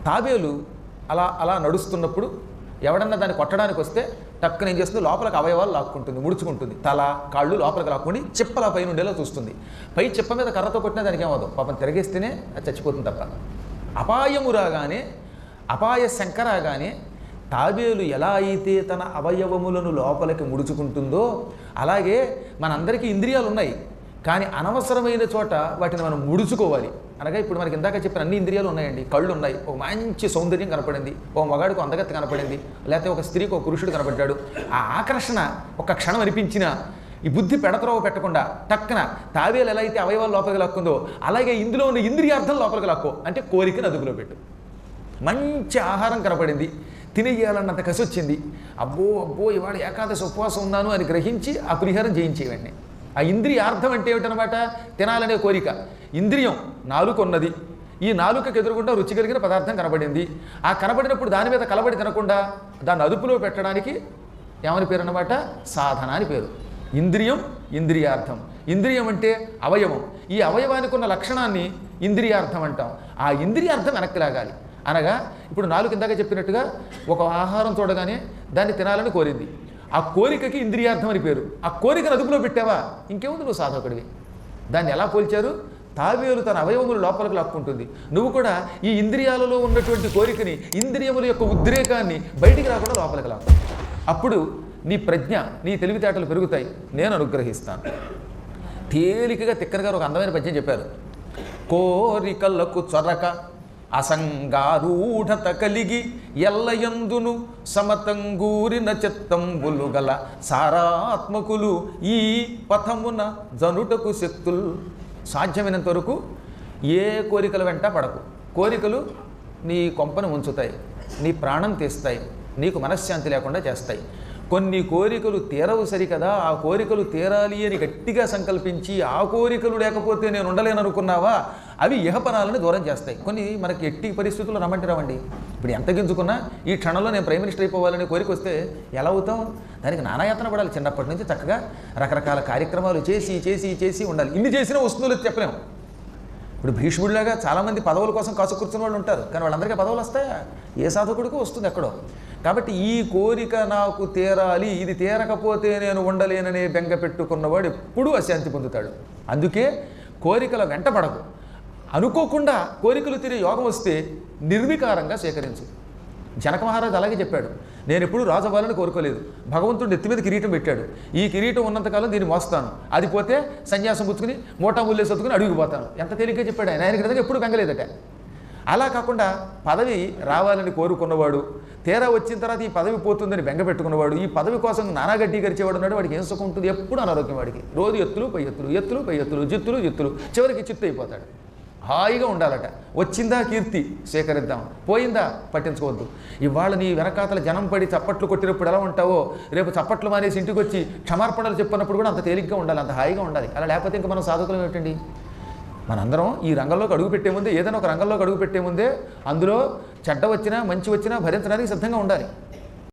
తాబేలు అలా అలా నడుస్తున్నప్పుడు ఎవడన్నా దాన్ని కొట్టడానికి వస్తే టక్కున ఏం చేస్తుంది, లోపలికి అవయవాలు లాక్కుంటుంది, ముడుచుకుంటుంది, తల కాళ్ళు లోపలికి లాక్కుండి చిప్పల పైన ఉండేలా చూస్తుంది. పై చిప్ప మీద కర్రతో కొట్టినా దానికి ఏమవుదు, పాపం తిరిగేస్తేనే అది చచ్చిపోతుంది తప్ప. అపాయము రాగానే, అపాయ శంక రాగానే తాబేలు ఎలా అయితే తన అవయవములను లోపలికి ముడుచుకుంటుందో అలాగే మనందరికీ ఇంద్రియాలు ఉన్నాయి, కానీ అనవసరమైన చోట వాటిని మనం ముడుచుకోవాలి. అనగా ఇప్పుడు మనకి ఇందాక చెప్పిన అన్ని ఇంద్రియాలు ఉన్నాయండి. కళ్ళు ఉన్నాయి, ఒక మంచి సౌందర్యం కనపడింది, ఓ మగాడికి అందగత్తి కనపడింది, లేకపోతే ఒక స్త్రీకి ఒక పురుషుడు కనపడ్డాడు. ఆ ఆకర్షణ ఒక క్షణం అనిపించినా ఈ బుద్ధి పెడత్రోవ పెట్టకుండా టక్కన తాబేలు ఎలా అయితే అవయవాలు లోపలికి లాక్కుందో అలాగే ఇందులో ఉన్న ఇంద్రియార్థం లోపలికి లాక్కో, అంటే కోరికను అదుపులో పెట్టు. మంచి ఆహారం కనపడింది, తినేయాలన్నంత కసి వచ్చింది, అబ్బో అబ్బో ఇవాళ ఏకాదశి ఉపవాసం ఉన్నాను అని గ్రహించి ఆ పులిహారం చేయించేవాడిని. ఆ ఇంద్రియార్థం అంటే ఏమిటనమాట, తినాలనే కోరిక. ఇంద్రియం నాలుక ఉన్నది, ఈ నాలుకకు ఎదురుగుండా రుచి కలిగిన పదార్థం కనబడింది. ఆ కనబడినప్పుడు దాని మీద కలబడి తినకుండా దాన్ని అదుపులో పెట్టడానికి ఏమని పేరు అన్నమాట, సాధన అని పేరు. ఇంద్రియం ఇంద్రియార్థం. ఇంద్రియం అంటే అవయవం, ఈ అవయవానికి ఉన్న లక్షణాన్ని ఇంద్రియార్థం అంటాం. ఆ ఇంద్రియార్థం వెనక్కి లాగాలి. అనగా ఇప్పుడు నాలుగు ఇందాక చెప్పినట్టుగా ఒక ఆహారం చూడగానే దాన్ని తినాలని కోరింది, ఆ కోరికకి ఇంద్రియార్థం అని పేరు. ఆ కోరికను అదుపులో పెట్టావా ఇంకేముంది, నువ్వు సాధకుడివి. దాన్ని ఎలా పోల్చారు, తాబేలు తన అవయవములు లోపలికి లాక్కుంటుంది, నువ్వు కూడా ఈ ఇంద్రియాలలో ఉన్నటువంటి కోరికని, ఇంద్రియముల యొక్క ఉద్రేకాన్ని బయటికి రాకుండా లోపలికి లాక్కు. అప్పుడు నీ ప్రజ్ఞ, నీ తెలివితేటలు పెరుగుతాయి, నేను అనుగ్రహిస్తాను. తేలికగా తిక్కన గారు ఒక అందమైన పద్యం చెప్పారు. కోరికలకు చొరక అసంగారూఢత కలిగి ఎల్లయందును సమతంగూరిన చిత్తంబులు గల సారాత్మకులు ఈ పథమున జనుటకు శక్తులు. సాధ్యమైనంత వరకు ఏ కోరికల వెంట పడకు. కోరికలు నీ కొంపను ఉంచుతాయి, నీ ప్రాణం తీస్తాయి, నీకు మనశ్శాంతి లేకుండా చేస్తాయి. కొన్ని కోరికలు తీరవు సరికదా, ఆ కోరికలు తీరాలి అని గట్టిగా సంకల్పించి ఆ కోరికలు లేకపోతే నేను ఉండలేను అనుకున్నావా, అవి ఇహపరాలను దూరం చేస్తాయి. కొన్ని మనకి ఎట్టి పరిస్థితుల్లో రమ్మంటే రావండి. ఇప్పుడు ఎంత గింజుకున్నా ఈ క్షణంలో నేను ప్రైమ్ మినిస్టర్ అయిపోవాలని కోరిక వస్తే ఎలా అవుతాం, దానికి నానాయాతన పడాలి. చిన్నప్పటి నుంచి చక్కగా రకరకాల కార్యక్రమాలు చేసి చేసి చేసి ఉండాలి. ఇన్ని చేసినా వస్తుందో లేదు చెప్పలేము. ఇప్పుడు భీష్ముడిలాగా చాలామంది పదవుల కోసం కాసు కూర్చున్న వాళ్ళు ఉంటారు, కానీ వాళ్ళందరికీ పదవులు వస్తాయా, ఏ సాధకుడికి వస్తుంది ఎక్కడో. కాబట్టి ఈ కోరిక నాకు తీరాలి, ఇది తీరకపోతే నేను ఉండలేననే బెంగ పెట్టుకున్నవాడు ఎప్పుడూ అశాంతి పొందుతాడు. అందుకే కోరికల వెంటపడకు. అనుకోకుండా కోరికలు తీరే యోగం వస్తే నిర్వికారంగా స్వీకరించు. జనక మహారాజు అలాగే చెప్పాడు, నేను ఎప్పుడు రాజు అవ్వాలని కోరుకోలేదు, భగవంతుడు నెత్తి మీద కిరీటం పెట్టాడు, ఈ కిరీటం ఉన్నంతకాలం దీన్ని మోస్తాను, అది పోతే సన్యాసం పుచ్చుకుని మోటా ముల్లే సొత్తుకుని అడుగుపోతాను. ఎంత తేలిగ్గా చెప్పాడు ఆయన. ఆయనకి నిజంగా ఎప్పుడు బెంగలేదట. అలా కాకుండా పదవి రావాలని కోరుకున్నవాడు, తీరా వచ్చిన తర్వాత ఈ పదవి పోతుందని బెంగ పెట్టుకున్నవాడు, ఈ పదవి కోసం నానాగడ్డీ గడిచేవాడు ఉన్నాడు, వాడికి ఏం సుఖం ఉంటుంది, ఎప్పుడు అనారోగ్యం వాడికి. రోజు ఎత్తులు పై ఎత్తులు, ఎత్తులు పై ఎత్తులు, జిత్తులు జిత్తులు, చివరికి చిత్తు అయిపోతాడు. హాయిగా ఉండాలట. వచ్చిందా కీర్తి స్వీకరిద్దాం, పోయిందా పట్టించుకోవద్దు. ఇవాళ నీ వెనకాతల జనం పడి చప్పట్లు కొట్టినప్పుడు ఎలా ఉంటావో రేపు చప్పట్లు మానేసి ఇంటికి వచ్చి క్షమార్పణలు చెప్పినప్పుడు కూడా అంత తేలిగ్గా ఉండాలి, అంత హాయిగా ఉండాలి. అలా లేకపోతే ఇంకా మనం సాధకులం ఏమిటండి. మనందరం ఈ రంగంలోకి అడుగు పెట్టే ముందే, ఏదైనా ఒక రంగంలోకి అడుగు పెట్టే ముందే అందులో చెడ్డ వచ్చినా మంచి వచ్చినా భరించడానికి సిద్ధంగా ఉండాలి.